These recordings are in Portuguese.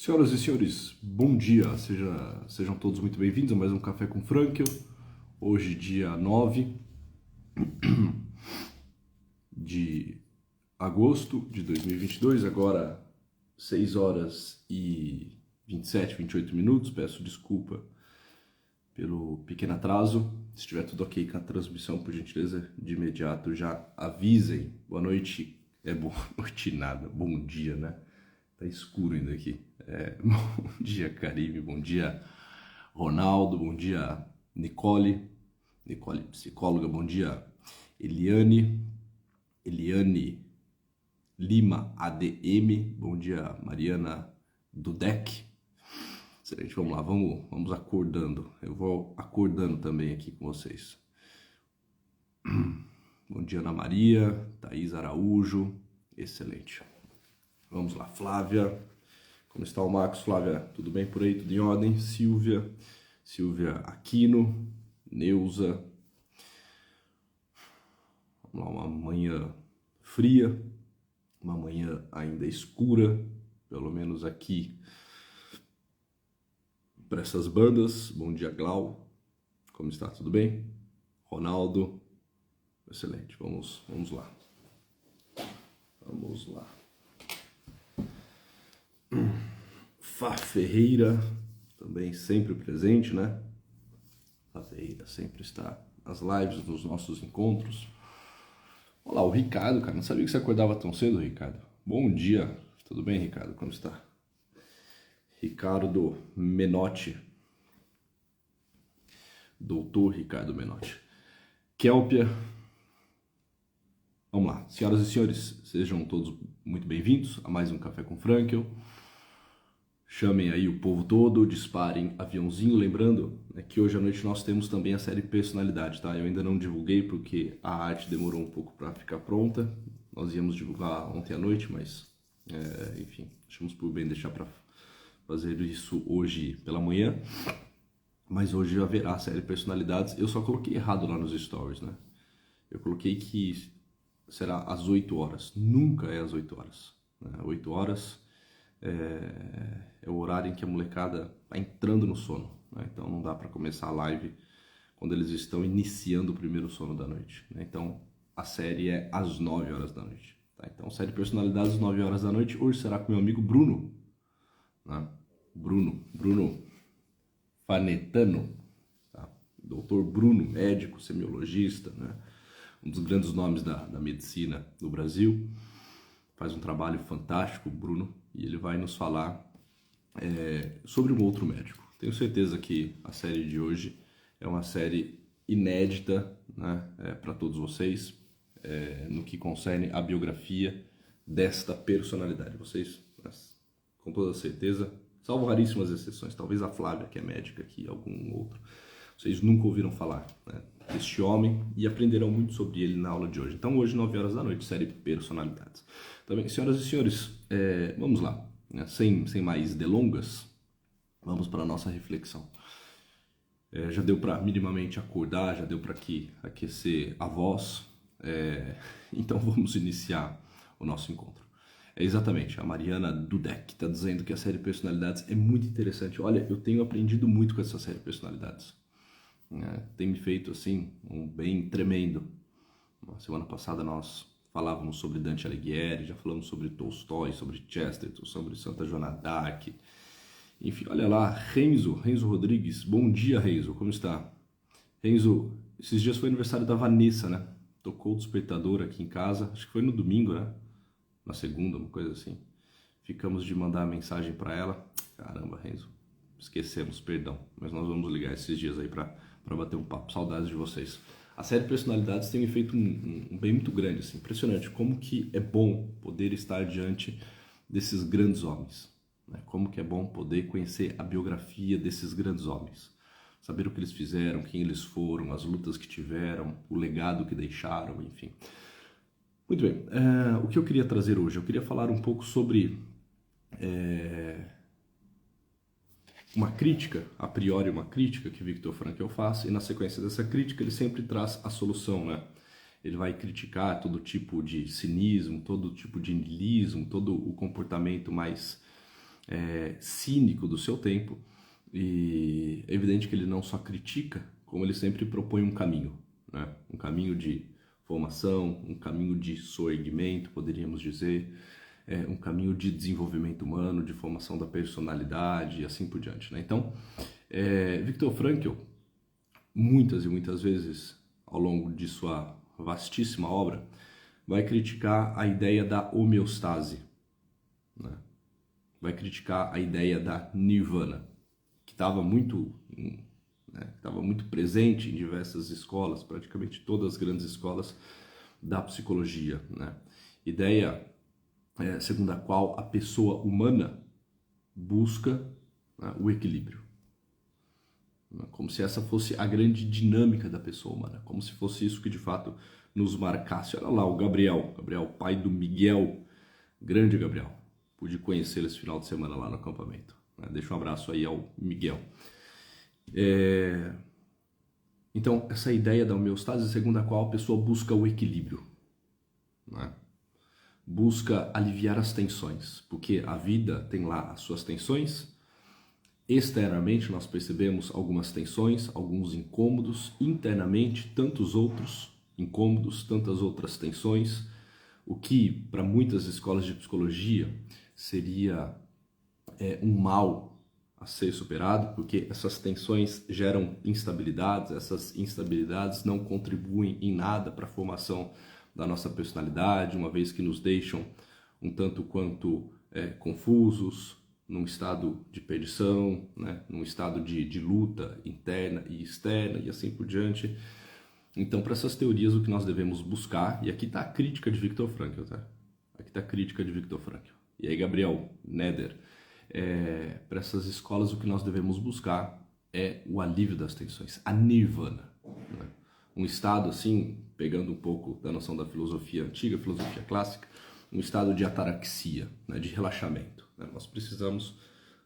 Senhoras e senhores, bom dia, sejam todos muito bem-vindos a mais um Café com Frankel. Hoje, dia 9 de agosto de 2022, agora 6 horas e 27, 28 minutos. Peço desculpa pelo pequeno atraso. Se estiver tudo ok com a transmissão, por gentileza, de imediato já avisem. Boa noite, boa noite nada, bom dia, né? Tá escuro ainda aqui. Bom dia, Karime, bom dia, Ronaldo, bom dia, Nicole, psicóloga, bom dia, Eliane Lima, ADM, bom dia, Mariana Dudek. Excelente, vamos lá, vamos acordando. Eu vou acordando também aqui com vocês. Bom dia, Ana Maria, Thaís Araújo, excelente. Vamos lá, Flávia, como está o Marcos? Flávia, tudo bem por aí? Tudo em ordem? Silvia Aquino, Neuza. Vamos lá, uma manhã fria, uma manhã ainda escura, pelo menos aqui para essas bandas. Bom dia, Glau, como está? Tudo bem? Ronaldo, excelente, vamos lá. Vamos lá. Fá Ferreira, também sempre presente, né? Fá Ferreira sempre está nas lives, nos nossos encontros. Olá, o Ricardo, cara, não sabia que você acordava tão cedo, Ricardo. Bom dia, tudo bem, Ricardo? Como está? Ricardo Menotti. Doutor Ricardo Menotti. Kelpia. Vamos lá, senhoras e senhores, sejam todos muito bem-vindos a mais um Café com Frankel. Chamem aí o povo todo, disparem aviãozinho, lembrando, né, que hoje à noite nós temos também a série Personalidade, tá? Eu ainda não divulguei porque a arte demorou um pouco para ficar pronta. Nós íamos divulgar ontem à noite, mas enfim, achamos por bem deixar para fazer isso hoje pela manhã. Mas hoje haverá a série Personalidades. Eu só coloquei errado lá nos stories, né? Eu coloquei que será às 8 horas, nunca é às 8 horas, né? 8 horas é o horário em que a molecada está entrando no sono, né? Então não dá para começar a live quando eles estão iniciando o primeiro sono da noite, né? Então a série é às 9 horas da noite, tá? Então série Personalidades às 9 horas da noite. Hoje será com meu amigo Bruno, né? Bruno Fanetano, tá? Doutor Bruno, médico, semiologista, né? Um dos grandes nomes da medicina no Brasil. Faz um trabalho fantástico, Bruno, e ele vai nos falar sobre um outro médico. Tenho certeza que a série de hoje é uma série inédita, né, para todos vocês, no que concerne a biografia desta personalidade. Vocês, com toda certeza, salvo raríssimas exceções, talvez a Flávia, que é médica aqui, algum outro, vocês nunca ouviram falar, né, deste homem e aprenderão muito sobre ele na aula de hoje. Então hoje, 9 horas da noite, série Personalidades. Também, senhoras e senhores, vamos lá, né? Sem mais delongas, vamos para a nossa reflexão. Já deu para minimamente acordar, já deu para aquecer a voz, então vamos iniciar o nosso encontro. Exatamente, a Mariana Dudek está dizendo que a série Personalidades é muito interessante. Olha, eu tenho aprendido muito com essa série Personalidades. Tem me feito assim um bem tremendo. Na semana passada nós falávamos sobre Dante Alighieri, já falamos sobre Tolstói, sobre Chesterton, sobre Santa Joana d'Arc. Enfim, olha lá, Renzo Rodrigues. Bom dia, Renzo, como está? Renzo, esses dias foi aniversário da Vanessa, né? Tocou o despertador aqui em casa, acho que foi no domingo, né? Na segunda, uma coisa assim. Ficamos de mandar a mensagem para ela. Caramba, Renzo, esquecemos, perdão. Mas nós vamos ligar esses dias aí para bater um papo. Saudades de vocês. A série Personalidades tem me feito um bem muito grande, assim, impressionante. Como que é bom poder estar diante desses grandes homens, né? Como que é bom poder conhecer a biografia desses grandes homens. Saber o que eles fizeram, quem eles foram, as lutas que tiveram, o legado que deixaram, enfim. Muito bem, o que eu queria trazer hoje? Eu queria falar um pouco sobre uma crítica, a priori uma crítica que Viktor Frankl faz, e na sequência dessa crítica ele sempre traz a solução, né? Ele vai criticar todo tipo de cinismo, todo tipo de niilismo, todo o comportamento mais cínico do seu tempo, e é evidente que ele não só critica, como ele sempre propõe um caminho, né? Um caminho de formação, um caminho de soerguimento, poderíamos dizer, um caminho de desenvolvimento humano, de formação da personalidade e assim por diante, né? Então, Viktor Frankl, muitas e muitas vezes ao longo de sua vastíssima obra, vai criticar a ideia da homeostase, né? Vai criticar a ideia da nirvana, que estava muito presente em diversas escolas, praticamente todas as grandes escolas da psicologia, né? Ideia segundo a qual a pessoa humana busca, né, o equilíbrio, como se essa fosse a grande dinâmica da pessoa humana, como se fosse isso que de fato nos marcasse. Olha lá o Gabriel, pai do Miguel, grande Gabriel, pude conhecê-lo esse final de semana lá no acampamento, né? Deixa um abraço aí ao Miguel. Então, essa ideia da homeostase, segundo a qual a pessoa busca o equilíbrio, né? Busca aliviar as tensões, porque a vida tem lá as suas tensões. Externamente nós percebemos algumas tensões, alguns incômodos, internamente tantos outros incômodos, tantas outras tensões, o que para muitas escolas de psicologia seria um mal a ser superado, porque essas tensões geram instabilidades, essas instabilidades não contribuem em nada para a formação da nossa personalidade, uma vez que nos deixam um tanto quanto confusos, num estado de perdição, né? Num estado de luta interna e externa e assim por diante. Então, para essas teorias, o que nós devemos buscar, e aqui está a crítica de Viktor Frankl, tá? Aqui está a crítica de Viktor Frankl. E aí, Gabriel Neder, para essas escolas, o que nós devemos buscar é o alívio das tensões, a nirvana, né? Um estado, assim, pegando um pouco da noção da filosofia antiga, filosofia clássica, um estado de ataraxia, né, de relaxamento, né? Nós precisamos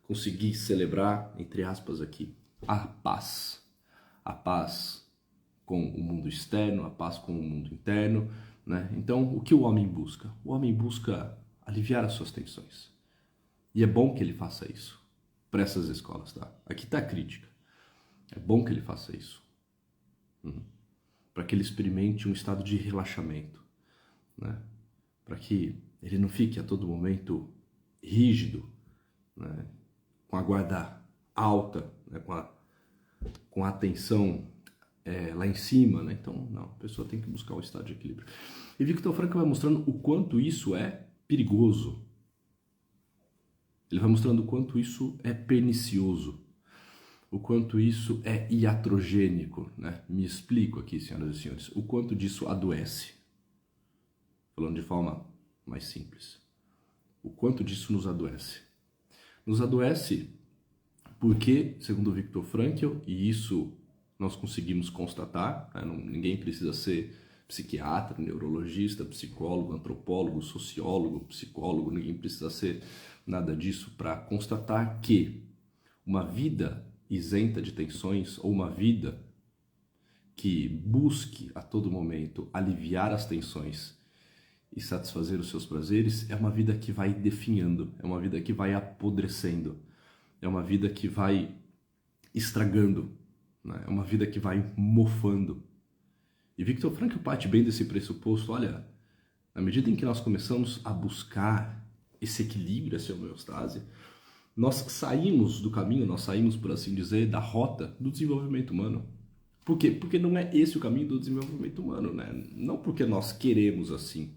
conseguir celebrar, entre aspas aqui, a paz com o mundo externo, a paz com o mundo interno, né? Então, o que o homem busca? O homem busca aliviar as suas tensões. E é bom que ele faça isso para essas escolas, tá? Aqui está a crítica. É bom que ele faça isso. Para que ele experimente um estado de relaxamento, né? Para que ele não fique a todo momento rígido, né? Com a guarda alta, né? Com a atenção lá em cima, né? Então, não, a pessoa tem que buscar o estado de equilíbrio. E Viktor Frankl vai mostrando o quanto isso é perigoso. Ele vai mostrando o quanto isso é pernicioso, o quanto isso é iatrogênico, né? Me explico aqui, senhoras e senhores, o quanto disso adoece. Falando de forma mais simples. O quanto disso nos adoece. Nos adoece porque, segundo Viktor Frankl, e isso nós conseguimos constatar, né? Ninguém precisa ser psiquiatra, neurologista, psicólogo, antropólogo, sociólogo, psicólogo, ninguém precisa ser nada disso para constatar que uma vida isenta de tensões ou uma vida que busque a todo momento aliviar as tensões e satisfazer os seus prazeres é uma vida que vai definhando, é uma vida que vai apodrecendo, é uma vida que vai estragando, né? É uma vida que vai mofando. E Viktor Frankl parte bem desse pressuposto. Olha, na medida em que nós começamos a buscar esse equilíbrio, essa homeostase, nós saímos do caminho, nós saímos, por assim dizer, da rota do desenvolvimento humano. Por quê? Porque não é esse o caminho do desenvolvimento humano, né? Não porque nós queremos assim,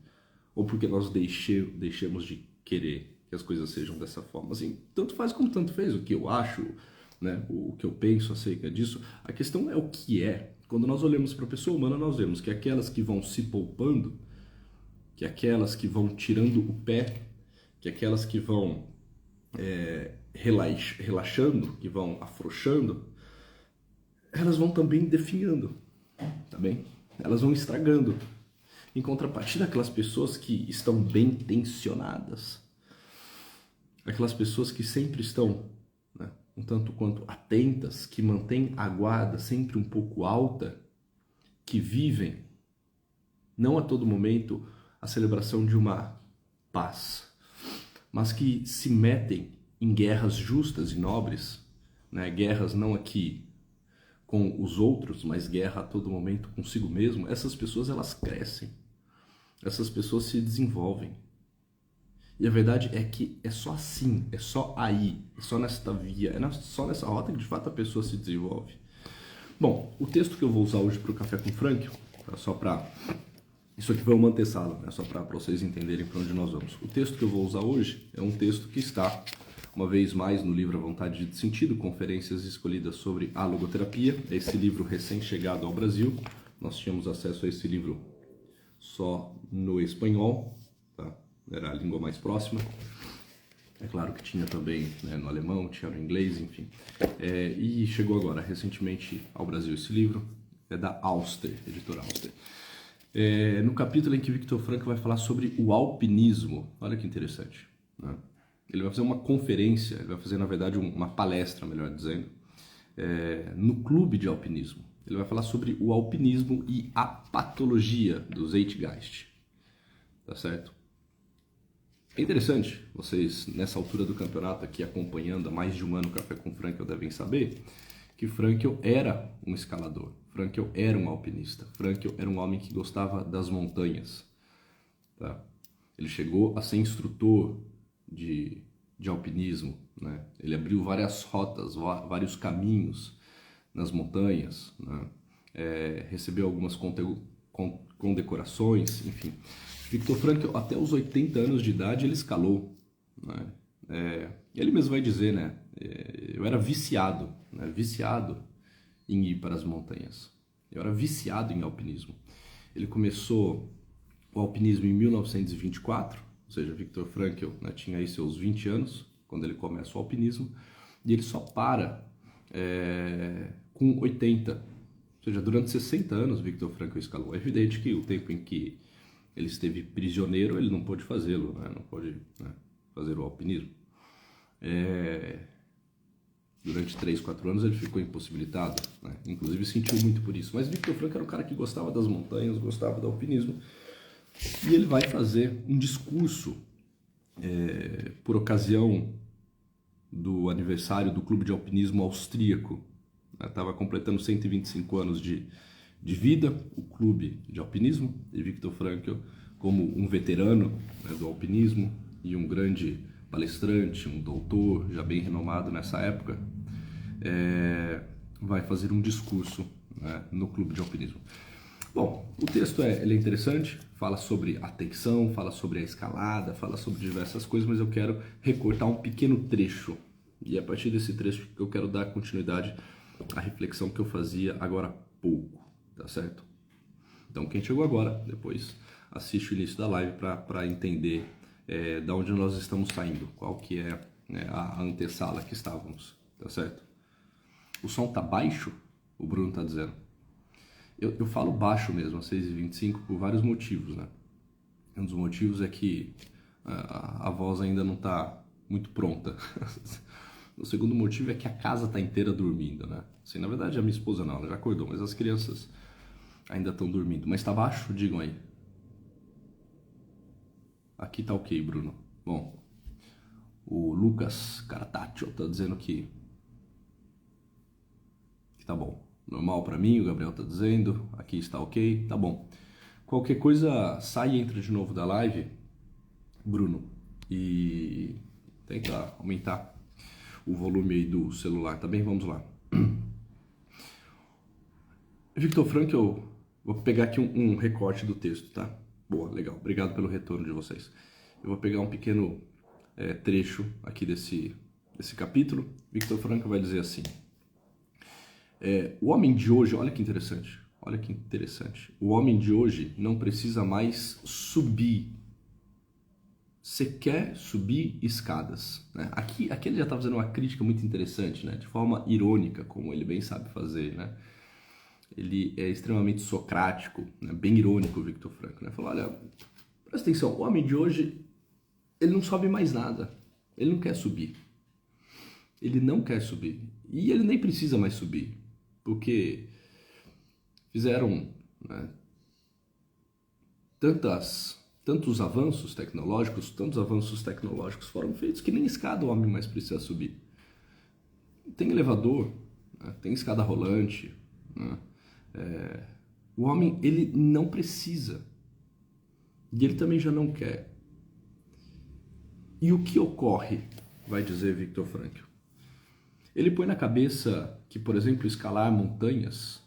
ou porque nós deixemos de querer que as coisas sejam dessa forma. Assim, tanto faz como tanto fez o que eu acho, né? O que eu penso acerca disso. A questão é o que é. Quando nós olhamos para a pessoa humana, nós vemos que aquelas que vão se poupando, que aquelas que vão tirando o pé, que aquelas que vão relaxando, que vão afrouxando, elas vão também definhando, tá bem? Elas vão estragando. Em contrapartida, aquelas pessoas que estão bem tensionadas, aquelas pessoas que sempre estão, né, um tanto quanto atentas, que mantêm a guarda sempre um pouco alta, que vivem, não a todo momento, a celebração de uma paz, mas que se metem em guerras justas e nobres, né? Guerras não aqui com os outros, mas guerra a todo momento consigo mesmo, essas pessoas elas crescem, essas pessoas se desenvolvem. E a verdade é que é só assim, é só aí, é só nesta via, só nessa rota que de fato a pessoa se desenvolve. Bom, o texto que eu vou usar hoje para o Café com Frank, só para... Isso aqui foi uma antessala, né? Só para vocês entenderem para onde nós vamos. O texto que eu vou usar hoje é um texto que está, uma vez mais, no livro A Vontade de Sentido, Conferências Escolhidas sobre a Logoterapia. É esse livro recém-chegado ao Brasil. Nós tínhamos acesso a esse livro só no espanhol, tá? Era a língua mais próxima. É claro que tinha também, né, no alemão, tinha no inglês, enfim. E chegou agora, recentemente, ao Brasil esse livro. É da Auster, editora Auster. No capítulo em que Viktor Frankl vai falar sobre o alpinismo. Olha que interessante, né? Ele vai fazer uma conferência, ele vai fazer, na verdade, uma palestra, melhor dizendo, no clube de alpinismo. Ele vai falar sobre o alpinismo e a patologia do Zeitgeist. Tá certo? É interessante, vocês nessa altura do campeonato aqui acompanhando há mais de um ano o Café com Frankl devem saber que Frankl era um escalador, Frankl era um alpinista, Frankl era um homem que gostava das montanhas. Tá? Ele chegou a ser instrutor de alpinismo, né? Ele abriu várias rotas, vários caminhos nas montanhas, né? Recebeu algumas condecorações, enfim. Viktor Frankl, até os 80 anos de idade, ele escalou, né? Ele mesmo vai dizer, né? Eu era viciado, né? Viciado em ir para as montanhas. Eu era viciado em alpinismo. Ele começou o alpinismo em 1924, ou seja, Viktor Frankl, né, tinha aí seus 20 anos quando ele começa o alpinismo, e ele só para com 80. Ou seja, durante 60 anos Viktor Frankl escalou. É evidente que o tempo em que ele esteve prisioneiro, ele não pôde fazê-lo, né? Não pôde, né, fazer o alpinismo. Durante 3, 4 anos ele ficou impossibilitado, né? Inclusive sentiu muito por isso. Mas Viktor Frankl era um cara que gostava das montanhas, gostava do alpinismo. E ele vai fazer um discurso por ocasião do aniversário do Clube de Alpinismo Austríaco. Estava completando 125 anos de vida, o Clube de Alpinismo, e Viktor Frankl, como um veterano, né, do alpinismo e um grande palestrante, um doutor já bem renomado nessa época, vai fazer um discurso, né, no Clube de Alpinismo. Bom, o texto ele é interessante, fala sobre a tensão, fala sobre a escalada, fala sobre diversas coisas, mas eu quero recortar um pequeno trecho. E é a partir desse trecho que eu quero dar continuidade à reflexão que eu fazia agora há pouco, tá certo? Então quem chegou agora, depois assiste o início da live para entender da onde nós estamos saindo, qual que é, né, a antessala que estávamos, tá certo? O som tá baixo? O Bruno tá dizendo. Eu falo baixo mesmo, às 6h25, por vários motivos, né? Um dos motivos é que a voz ainda não está muito pronta. O segundo motivo é que a casa está inteira dormindo, né? Assim, na verdade, a minha esposa não, ela já acordou, mas as crianças ainda estão dormindo. Mas está baixo? Digam aí. Aqui tá ok, Bruno. Bom, o Lucas Carataccio tá dizendo que tá bom. Normal para mim, o Gabriel tá dizendo, aqui está ok, tá bom. Qualquer coisa, sai e entra de novo da live, Bruno, e tenta aumentar o volume aí do celular, tá bem? Vamos lá. Viktor Frankl, vou pegar aqui um recorte do texto, tá? Boa, legal, obrigado pelo retorno de vocês. Eu vou pegar um pequeno trecho aqui desse capítulo. Viktor Frankl vai dizer assim: o homem de hoje, olha que interessante, o homem de hoje não precisa mais subir, sequer subir escadas, né? Aqui ele já está fazendo uma crítica muito interessante, né? De forma irônica, como ele bem sabe fazer, né? Ele é extremamente socrático, né? Bem irônico, o Viktor Frankl, né? Falou, olha, presta atenção, o homem de hoje, ele não sobe mais nada, ele não quer subir, e ele nem precisa mais subir, porque fizeram, né, tantas tantos avanços tecnológicos foram feitos que nem escada o homem mais precisa subir. Tem elevador, né? Tem escada rolante, né? O homem, ele não precisa. E ele também já não quer. E o que ocorre, vai dizer Viktor Frankl? Ele põe na cabeça que, por exemplo, escalar montanhas,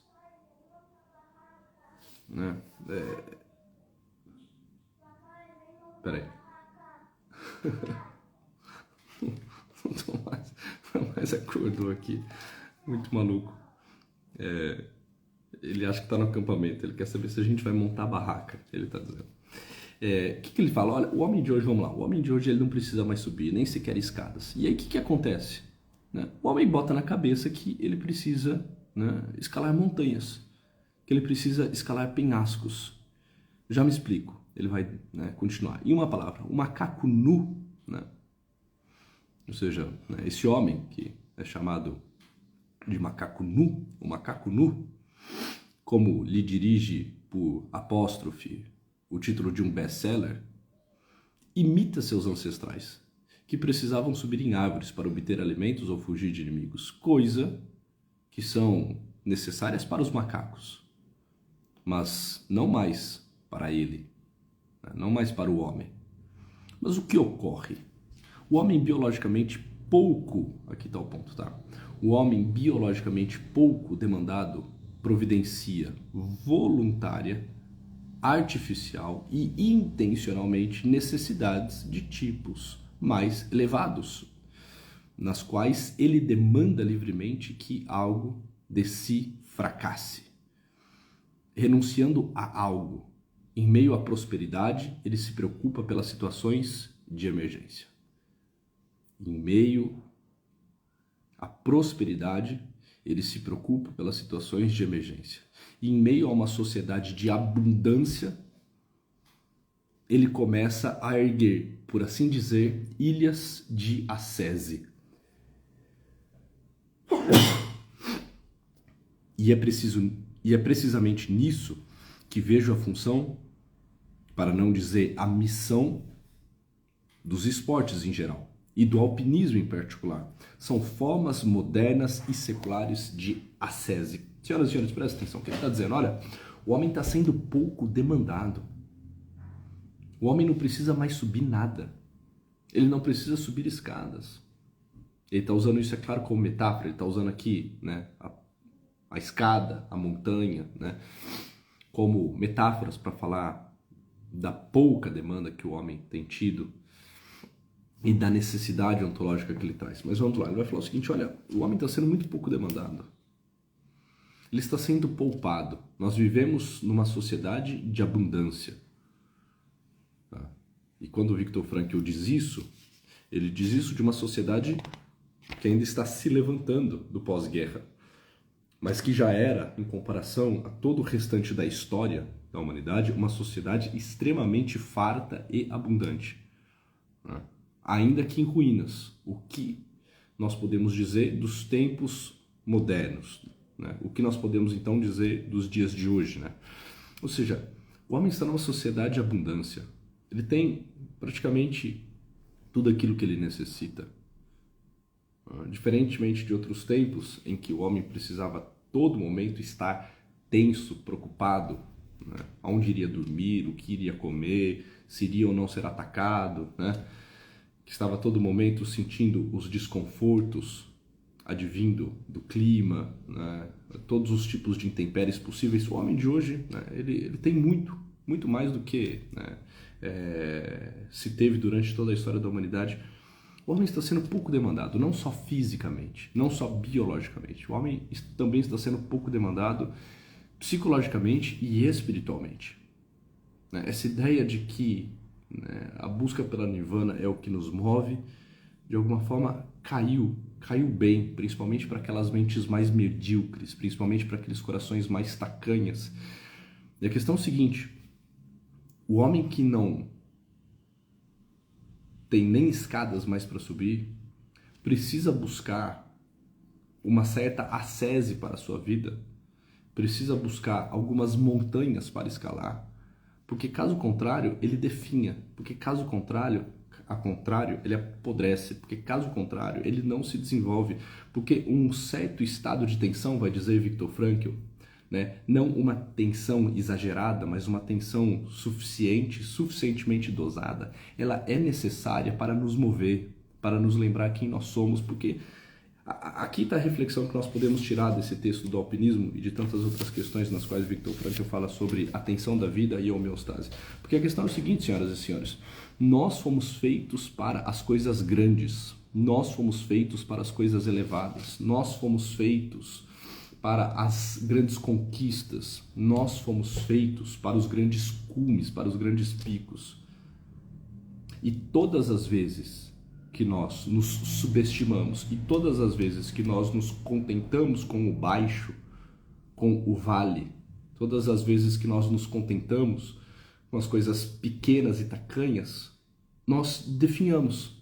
né? Peraí. Não mais acordou aqui. Muito maluco. Ele acha que tá no acampamento. Ele quer saber se a gente vai montar a barraca. Ele tá dizendo. O que ele fala? Olha, o homem de hoje, vamos lá. O homem de hoje ele não precisa mais subir, nem sequer escadas. E aí o que acontece? Né? O homem bota na cabeça que ele precisa, né, escalar montanhas. Que ele precisa escalar penhascos. Já me explico. Ele vai, né, continuar. Em uma palavra, o macaco nu, né? Ou seja, né, esse homem que é chamado de macaco nu, o macaco nu, como lhe dirige por apóstrofe o título de um best-seller, imita seus ancestrais, que precisavam subir em árvores para obter alimentos ou fugir de inimigos, coisa que são necessárias para os macacos, mas não mais para ele, não mais para o homem. Mas o que ocorre? O homem biologicamente pouco, aqui está o ponto, tá? O homem biologicamente pouco demandado providencia voluntária, artificial e intencionalmente necessidades de tipos mais elevados, nas quais ele demanda livremente que algo de si fracasse. Renunciando a algo, em meio à prosperidade, ele se preocupa pelas situações de emergência. Em meio à prosperidade, ele se preocupa pelas situações de emergência. E em meio a uma sociedade de abundância, ele começa a erguer, por assim dizer, ilhas de ascese. E é precisamente nisso que vejo a função, para não dizer a missão, dos esportes em geral e do alpinismo em particular. São formas modernas e seculares de ascese. Senhoras e senhores, prestem atenção, o que ele está dizendo? Olha, o homem está sendo pouco demandado. O homem não precisa mais subir nada. Ele não precisa subir escadas. Ele está usando isso, é claro, como metáfora. Ele está usando aqui, né, a escada, a montanha, né, como metáforas para falar da pouca demanda que o homem tem tido e da necessidade ontológica que ele traz. Mas vamos lá, ele vai falar o seguinte, olha, o homem está sendo muito pouco demandado. Ele está sendo poupado. Nós vivemos numa sociedade de abundância. Tá? E quando o Viktor Frankl diz isso, ele diz isso de uma sociedade que ainda está se levantando do pós-guerra, mas que já era, em comparação a todo o restante da história da humanidade, uma sociedade extremamente farta e abundante. Né? Ainda que em ruínas. O que nós podemos dizer dos tempos modernos? Né? O que nós podemos então dizer dos dias de hoje? Né? Ou seja, o homem está numa sociedade de abundância. Ele tem praticamente tudo aquilo que ele necessita. Diferentemente de outros tempos em que o homem precisava a todo momento estar tenso, preocupado, né? Aonde iria dormir, o que iria comer, se iria ou não ser atacado, né? Que estava a todo momento sentindo os desconfortos advindo do clima, né? Todos os tipos de intempéries possíveis. O homem de hoje, né? ele tem muito mais do que, né, se teve durante toda a história da humanidade. O homem está sendo pouco demandado, não só fisicamente, não só biologicamente. O homem também está sendo pouco demandado psicologicamente e espiritualmente. Essa ideia de que, né, a busca pela nirvana é o que nos move, de alguma forma caiu bem, principalmente para aquelas mentes mais medíocres, principalmente para aqueles corações mais tacanhas. E a questão é o seguinte, o homem que não tem nem escadas mais para subir, precisa buscar uma certa ascese para a sua vida, precisa buscar algumas montanhas para escalar, Porque caso contrário, ele definha. Porque caso contrário, ele apodrece. Porque caso contrário, ele não se desenvolve. Porque um certo estado de tensão, vai dizer Viktor Frankl, né? Não uma tensão exagerada, mas uma tensão suficientemente dosada, ela é necessária para nos mover, para nos lembrar quem nós somos, porque aqui está a reflexão que nós podemos tirar desse texto do alpinismo e de tantas outras questões nas quais Viktor Frankl fala sobre a tensão da vida e a homeostase. Porque a questão é o seguinte, senhoras e senhores, nós fomos feitos para as coisas grandes, nós fomos feitos para as coisas elevadas, nós fomos feitos para as grandes conquistas, nós fomos feitos para os grandes cumes, para os grandes picos. E todas as vezes que nós nos subestimamos e todas as vezes que nós nos contentamos com o baixo, com o vale, todas as vezes que nós nos contentamos com as coisas pequenas e tacanhas, nós definhamos.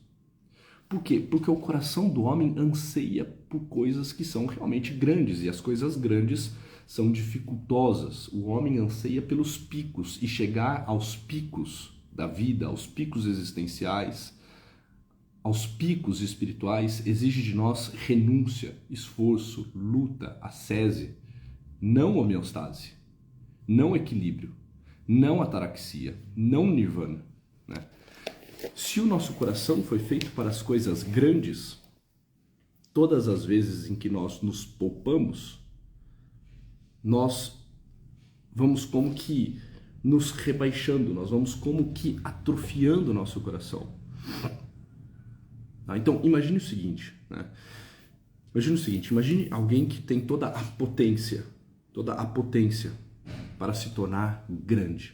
Por quê? Porque o coração do homem anseia por coisas que são realmente grandes, e as coisas grandes são dificultosas. O homem anseia pelos picos, e chegar aos picos da vida, aos picos existenciais, aos picos espirituais, exige de nós renúncia, esforço, luta, ascese, não homeostase, não equilíbrio, não ataraxia, não nirvana, né? Se o nosso coração foi feito para as coisas grandes, todas as vezes em que nós nos poupamos, nós vamos como que nos rebaixando, nós vamos como que atrofiando o nosso coração. Então, imagine o seguinte, né? Imagine alguém que tem toda a potência para se tornar grande,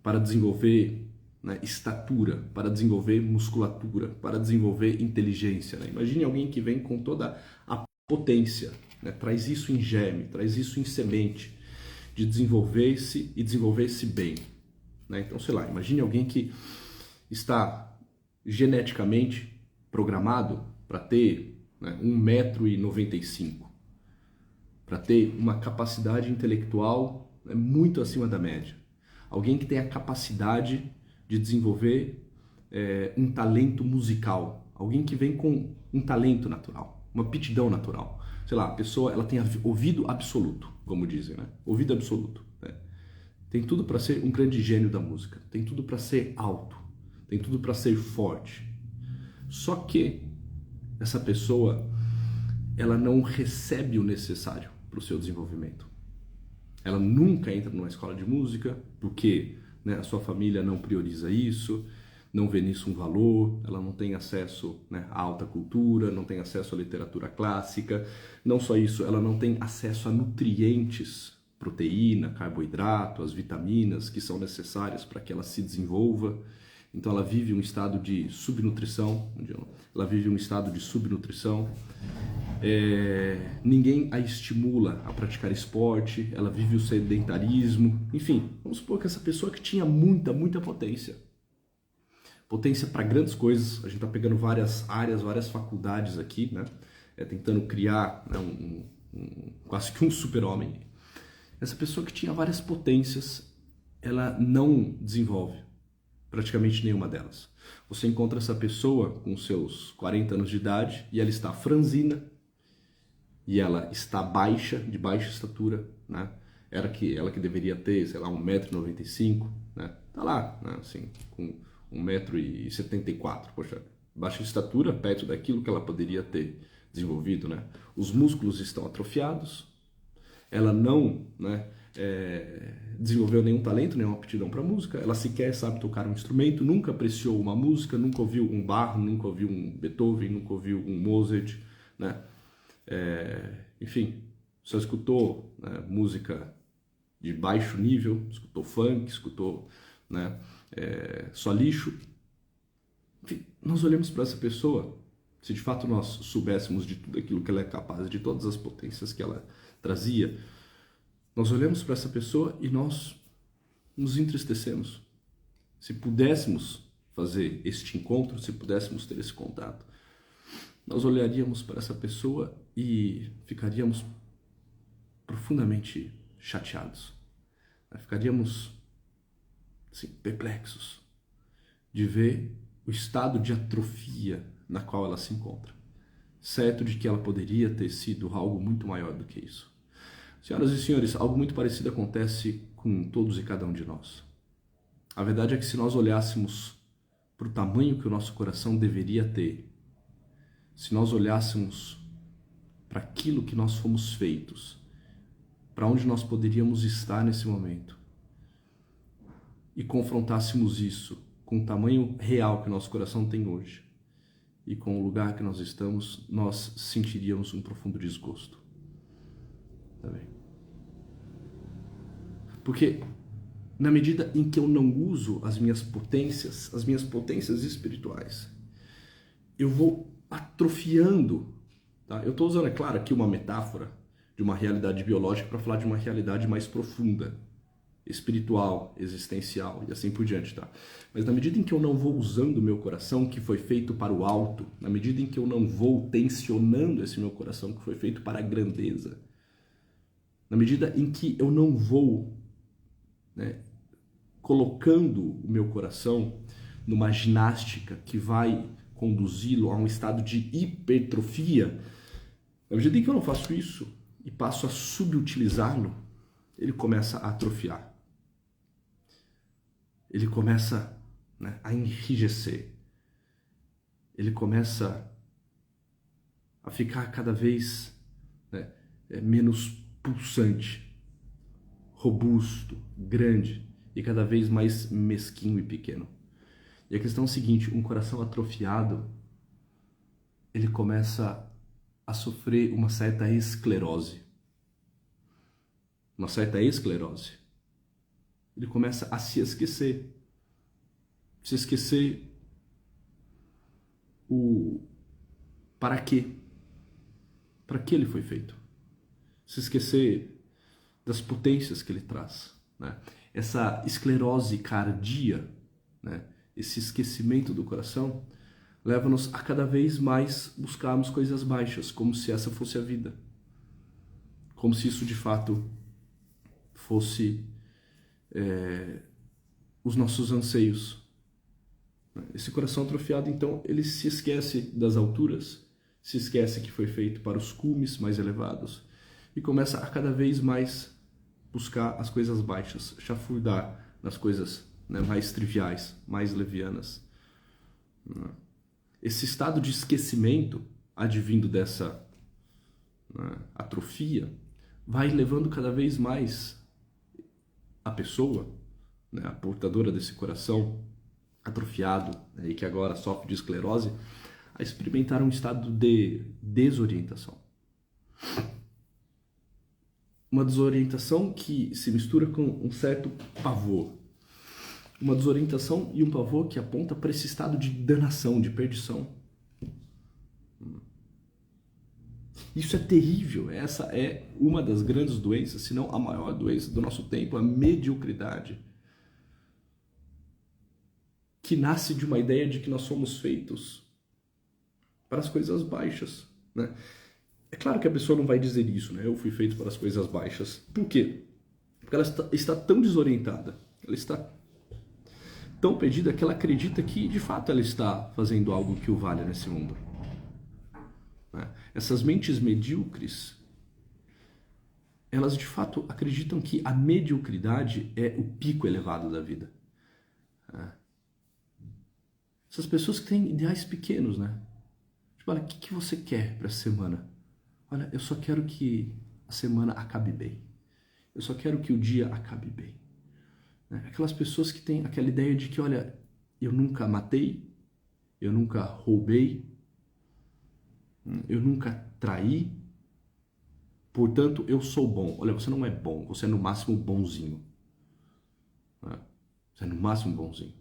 para desenvolver, né, estatura, para desenvolver musculatura, para desenvolver inteligência, né? Imagine alguém que vem com toda a potência, né? Traz isso em germe, traz isso em semente, de desenvolver-se e desenvolver-se bem, né? Então, sei lá, imagine alguém que está geneticamente programado para ter, né, 1,95 m, para ter uma capacidade intelectual, né, muito acima da média. Alguém que tem a capacidade de desenvolver um talento musical, alguém que vem com um talento natural, uma aptidão natural. Sei lá, a pessoa ela tem ouvido absoluto, como dizem, né? Ouvido absoluto, né? Tem tudo para ser um grande gênio da música, tem tudo para ser alto, tem tudo para ser forte. Só que essa pessoa ela não recebe o necessário para o seu desenvolvimento. Ela nunca entra numa escola de música, porque, né, a sua família não prioriza isso, não vê nisso um valor, ela não tem acesso, né, à alta cultura, não tem acesso à literatura clássica. Não só isso, ela não tem acesso a nutrientes, proteína, carboidrato, as vitaminas que são necessárias para que ela se desenvolva. Então ela vive um estado de subnutrição, ninguém a estimula a praticar esporte, ela vive o sedentarismo. Enfim, vamos supor que essa pessoa que tinha muita potência para grandes coisas, a gente está pegando várias áreas, várias faculdades aqui, né? Tentando criar, né, quase que um super-homem. Essa pessoa que tinha várias potências, ela não desenvolve praticamente nenhuma delas. Você encontra essa pessoa com seus 40 anos de idade e ela está franzina, e ela está de baixa estatura, né? Ela que deveria ter, sei lá, 1,95 m, né? Tá lá, né? Assim, com 1,74 m, poxa, baixa estatura perto daquilo que ela poderia ter desenvolvido, né? Os músculos estão atrofiados, ela não, né, desenvolveu nenhum talento, nenhuma aptidão para música, ela sequer sabe tocar um instrumento, nunca apreciou uma música, nunca ouviu um Bach, nunca ouviu um Beethoven, nunca ouviu um Mozart, né? Enfim, só escutou, né, música de baixo nível, escutou funk, escutou, né, só lixo. Enfim, nós olhamos para essa pessoa, se de fato nós soubéssemos de tudo aquilo que ela é capaz, de todas as potências que ela trazia, nós olhamos para essa pessoa e nós nos entristecemos. Se pudéssemos fazer este encontro, se pudéssemos ter esse contato, nós olharíamos para essa pessoa e ficaríamos profundamente chateados. Ficaríamos assim, perplexos de ver o estado de atrofia na qual ela se encontra, certo de que ela poderia ter sido algo muito maior do que isso. Senhoras e senhores, algo muito parecido acontece com todos e cada um de nós. A verdade é que se nós olhássemos para o tamanho que o nosso coração deveria ter, se nós olhássemos para aquilo que nós fomos feitos, para onde nós poderíamos estar nesse momento, e confrontássemos isso com o tamanho real que nosso coração tem hoje e com o lugar que nós estamos, nós sentiríamos um profundo desgosto. Tá bem? Porque na medida em que eu não uso as minhas potências espirituais, eu vou atrofiando. Tá? Eu estou usando, é claro, aqui uma metáfora de uma realidade biológica para falar de uma realidade mais profunda, espiritual, existencial e assim por diante, tá? Mas na medida em que eu não vou usando o meu coração que foi feito para o alto, na medida em que eu não vou tensionando esse meu coração que foi feito para a grandeza, na medida em que eu não vou, né, colocando o meu coração numa ginástica que vai conduzi-lo a um estado de hipertrofia, na medida em que eu não faço isso e passo a subutilizá-lo, ele começa a atrofiar. Ele começa, né, a enrijecer. Ele começa a ficar cada vez, né, menos pulsante, robusto, grande e cada vez mais mesquinho e pequeno. E a questão é a seguinte, um coração atrofiado, ele começa a sofrer uma certa esclerose. Uma certa esclerose. Ele começa a se esquecer. Se esquecer o para quê? Para que ele foi feito? Se esquecer das potências que ele traz, né? Essa esclerose cardia, né? Esse esquecimento do coração leva-nos a cada vez mais buscarmos coisas baixas, como se essa fosse a vida. Como se isso de fato fosse os nossos anseios. Esse coração atrofiado, então, ele se esquece das alturas, se esquece que foi feito para os cumes mais elevados e começa a cada vez mais buscar as coisas baixas, chafurdar nas coisas, né, mais triviais, mais levianas. Esse estado de esquecimento advindo dessa, né, atrofia vai levando cada vez mais a pessoa, né, a portadora desse coração atrofiado, né, e que agora sofre de esclerose, a experimentar um estado de desorientação. Uma desorientação que se mistura com um certo pavor. Uma desorientação e um pavor que aponta para esse estado de danação, de perdição. Isso é terrível. Essa é uma das grandes doenças, se não a maior doença do nosso tempo, a mediocridade, que nasce de uma ideia de que nós somos feitos para as coisas baixas, né? É claro que a pessoa não vai dizer isso, né? Eu fui feito para as coisas baixas. Por quê? Porque ela está tão desorientada, ela está tão perdida que ela acredita que, de fato, ela está fazendo algo que o valha nesse mundo. Essas mentes medíocres, elas de fato acreditam que a mediocridade é o pico elevado da vida. Essas pessoas que têm ideais pequenos, né? Tipo, olha, o que você quer para a semana? Olha, eu só quero que a semana acabe bem. Eu só quero que o dia acabe bem. Aquelas pessoas que têm aquela ideia de que, olha, eu nunca matei, eu nunca roubei, eu nunca traí, portanto eu sou bom. Olha, você não é bom, você é no máximo bonzinho. Você é no máximo bonzinho.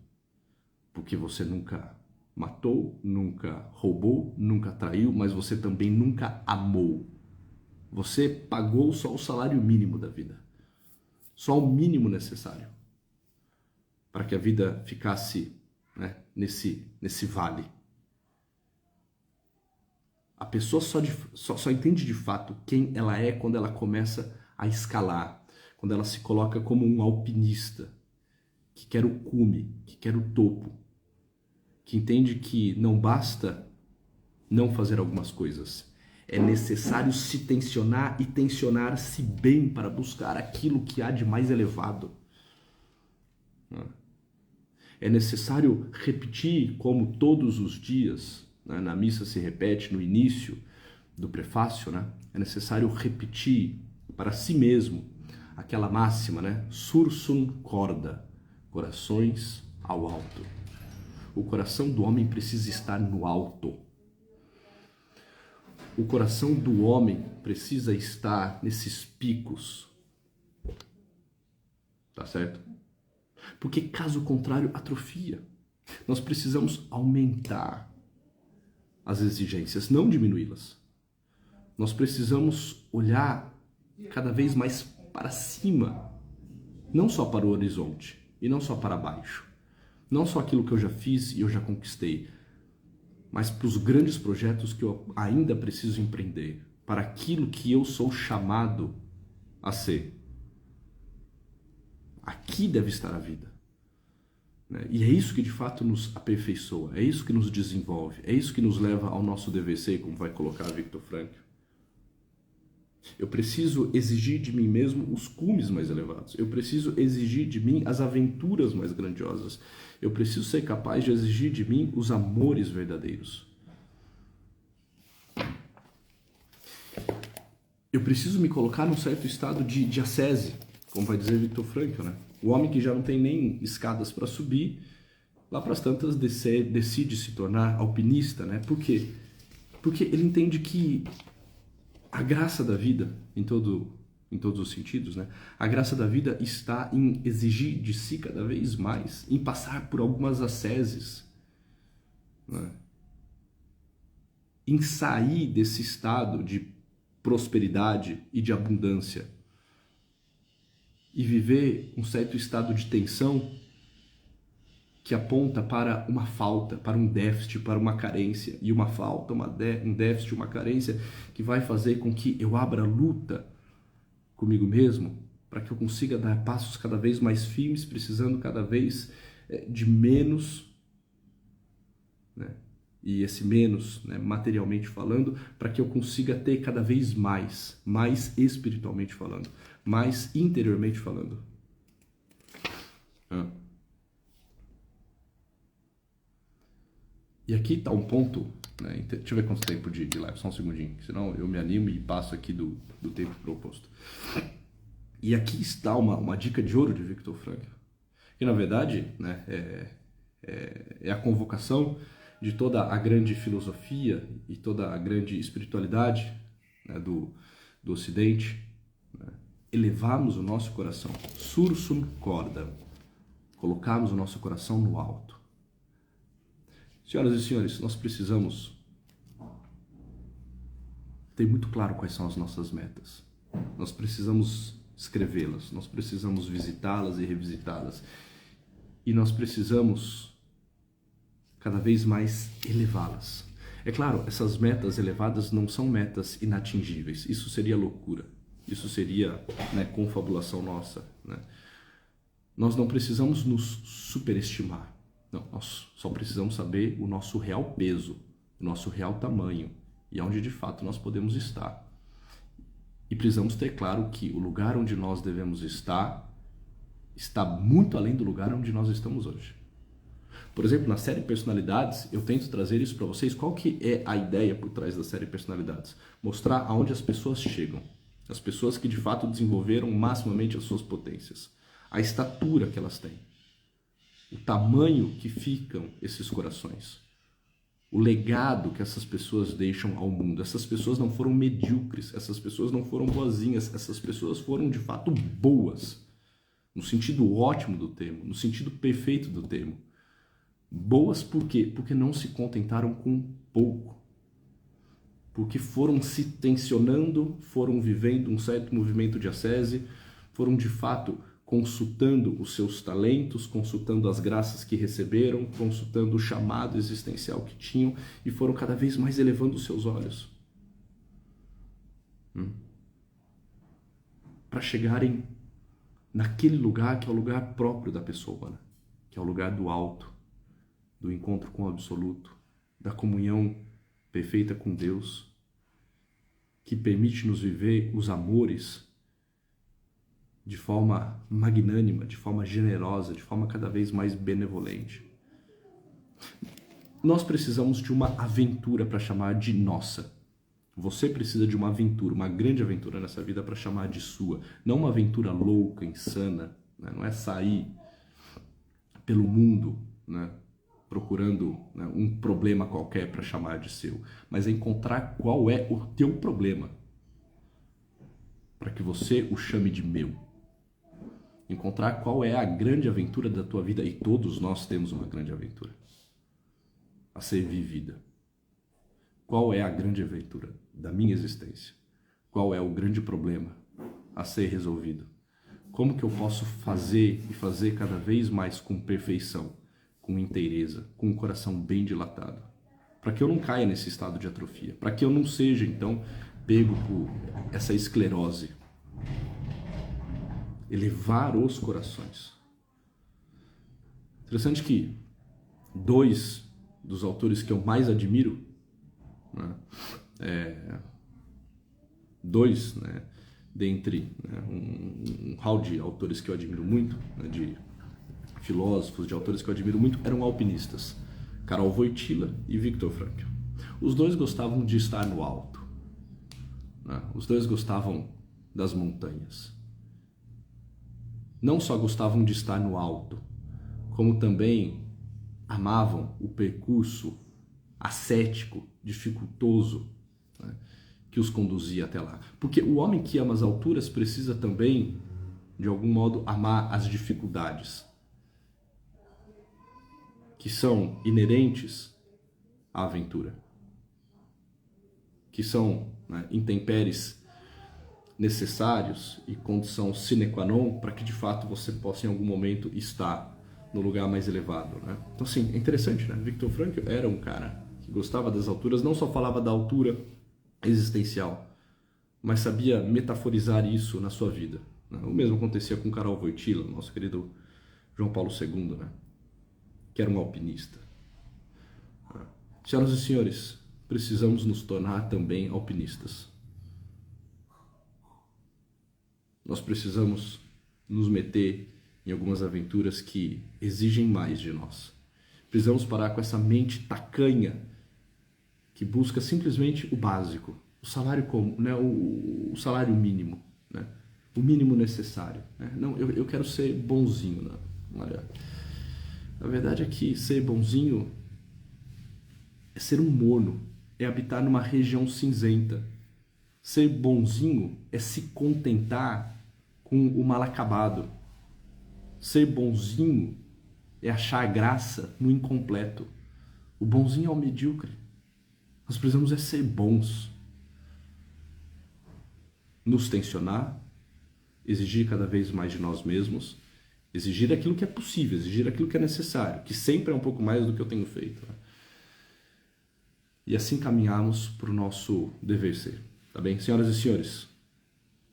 Porque você nunca matou, nunca roubou, nunca traiu, mas você também nunca amou. Você pagou só o salário mínimo da vida. Só o mínimo necessário para que a vida ficasse, né, nesse vale. A pessoa só entende de fato quem ela é quando ela começa a escalar, quando ela se coloca como um alpinista que quer o cume, que quer o topo, que entende que não basta não fazer algumas coisas. É necessário se tensionar e tensionar-se bem para buscar aquilo que há de mais elevado. É necessário repetir, como todos os dias, né, na missa se repete no início do prefácio, né? É necessário repetir para si mesmo aquela máxima, né? Sursum corda, corações ao alto. O coração do homem precisa estar no alto. O coração do homem precisa estar nesses picos. Tá certo? Porque caso contrário, atrofia. Nós precisamos aumentar as exigências, não diminuí-las. Nós precisamos olhar cada vez mais para cima, não só para o horizonte e não só para baixo. Não só aquilo que eu já fiz e eu já conquistei, mas para os grandes projetos que eu ainda preciso empreender, para aquilo que eu sou chamado a ser. Aqui deve estar a vida. E é isso que de fato nos aperfeiçoa, é isso que nos desenvolve, é isso que nos leva ao nosso DVC, como vai colocar Viktor Frankl. Eu preciso exigir de mim mesmo os cumes mais elevados. Eu preciso exigir de mim as aventuras mais grandiosas. Eu preciso ser capaz de exigir de mim os amores verdadeiros. Eu preciso me colocar num certo estado de ascese, como vai dizer Viktor Frankl, né? O homem que já não tem nem escadas para subir, lá para as tantas decide se tornar alpinista, né? Por quê? Porque ele entende que a graça da vida, em todos os sentidos, né? A graça da vida está em exigir de si cada vez mais, em passar por algumas asceses, né? Em sair desse estado de prosperidade e de abundância e viver um certo estado de tensão que aponta para uma falta, para um déficit, para uma carência, e uma falta, um déficit, uma carência que vai fazer com que eu abra luta comigo mesmo, para que eu consiga dar passos cada vez mais firmes, precisando cada vez de menos, né? E esse menos, né, materialmente falando, para que eu consiga ter cada vez mais espiritualmente falando, mais interiormente falando. E aqui está um ponto, né? Deixa eu ver quanto tempo de live, só um segundinho, senão eu me animo e passo aqui do tempo proposto. E aqui está uma dica de ouro de Viktor Frankl, que na verdade, né, é a convocação de toda a grande filosofia e toda a grande espiritualidade, né, do Ocidente, né? Elevarmos o nosso coração, sursum corda, colocarmos o nosso coração no alto. Senhoras e senhores, nós precisamos ter muito claro quais são as nossas metas. Nós precisamos escrevê-las, nós precisamos visitá-las e revisitá-las. E nós precisamos cada vez mais elevá-las. É claro, essas metas elevadas não são metas inatingíveis. Isso seria loucura. Isso seria, né, confabulação nossa, né? Nós não precisamos nos superestimar. Não, nós só precisamos saber o nosso real peso, o nosso real tamanho e onde de fato nós podemos estar. E precisamos ter claro que o lugar onde nós devemos estar está muito além do lugar onde nós estamos hoje. Por exemplo, na série Personalidades, eu tento trazer isso para vocês. Qual que é a ideia por trás da série Personalidades? Mostrar aonde as pessoas chegam. As pessoas que de fato desenvolveram maximamente as suas potências. A estatura que elas têm. O tamanho que ficam esses corações. O legado que essas pessoas deixam ao mundo. Essas pessoas não foram medíocres. Essas pessoas não foram boazinhas. Essas pessoas foram de fato boas. No sentido ótimo do termo. No sentido perfeito do termo. Boas por quê? Porque não se contentaram com pouco. Porque foram se tensionando, foram vivendo um certo movimento de ascese, foram de fato consultando os seus talentos, consultando as graças que receberam, consultando o chamado existencial que tinham e foram cada vez mais elevando os seus olhos. Para chegarem naquele lugar que é o lugar próprio da pessoa humana, que é o lugar do alto, do encontro com o absoluto, da comunhão perfeita com Deus, que permite-nos viver os amores de forma magnânima, de forma generosa, de forma cada vez mais benevolente. Nós precisamos de uma aventura para chamar de nossa. Você precisa de uma aventura, uma grande aventura nessa vida para chamar de sua. Não uma aventura louca, insana, né? Não é sair pelo mundo, né? Procurando, né, um problema qualquer para chamar de seu, mas é encontrar qual é o teu problema para que você o chame de meu. Encontrar qual é a grande aventura da tua vida, e todos nós temos uma grande aventura a ser vivida. Qual é a grande aventura da minha existência? Qual é o grande problema a ser resolvido? Como que eu posso fazer e fazer cada vez mais com perfeição, com inteireza, com um coração bem dilatado, para que eu não caia nesse estado de atrofia, para que eu não seja, então, pego por essa esclerose. Elevar os corações. Interessante que dois dos autores que eu mais admiro, né, dentre, né, um hall de autores que eu admiro muito, né, de filósofos, de autores que eu admiro muito, eram alpinistas, Karol Wojtyła e Viktor Frankl. Os dois gostavam de estar no alto, né? Os dois gostavam das montanhas. Não só gostavam de estar no alto, como também amavam o percurso ascético, dificultoso, né, que os conduzia até lá. Porque o homem que ama as alturas precisa também, de algum modo, amar as dificuldades, que são inerentes à aventura, que são, né, intempéries necessários e condição sine qua non para que de fato você possa em algum momento estar no lugar mais elevado, né? Então assim, é interessante, né? Viktor Frankl era um cara que gostava das alturas, não só falava da altura existencial, mas sabia metaforizar isso na sua vida, né? O mesmo acontecia com Karol Wojtyła, nosso querido João Paulo II, né? Que era um alpinista. Senhoras e senhores, precisamos nos tornar também alpinistas. Nós precisamos nos meter em algumas aventuras que exigem mais de nós. Precisamos parar com essa mente tacanha que busca simplesmente o básico, o salário comum, né? o salário mínimo, né? O mínimo necessário, né? Não, eu quero ser bonzinho, né? Olha, a verdade é que ser bonzinho é ser um morno, é habitar numa região cinzenta. Ser bonzinho é se contentar com o mal acabado. Ser bonzinho é achar graça no incompleto. O bonzinho é o medíocre. Nós precisamos ser bons. Nos tensionar, exigir cada vez mais de nós mesmos, exigir aquilo que é possível, exigir aquilo que é necessário, que sempre é um pouco mais do que eu tenho feito, né? E assim caminharmos para o nosso dever ser. Tá bem? Senhoras e senhores,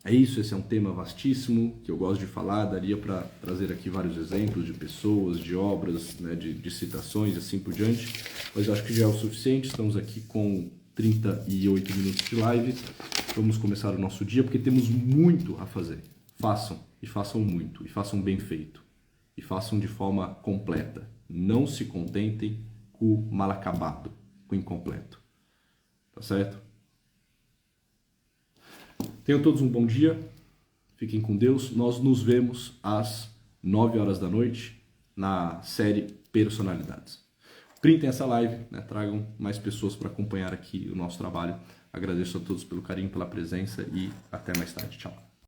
é isso. Esse é um tema vastíssimo que eu gosto de falar. Daria para trazer aqui vários exemplos de pessoas, de obras, né, de citações e assim por diante, mas eu acho que já é o suficiente. Estamos aqui com 38 minutos de live. Vamos começar o nosso dia porque temos muito a fazer. Façam, e façam muito, e façam bem feito, e façam de forma completa. Não se contentem com o mal acabado, com o incompleto. Tá certo? Tenham todos um bom dia, fiquem com Deus. Nós nos vemos às 9 horas da noite na série Personalidades. Printem essa live, né? Tragam mais pessoas para acompanhar aqui o nosso trabalho. Agradeço a todos pelo carinho, pela presença e até mais tarde. Tchau.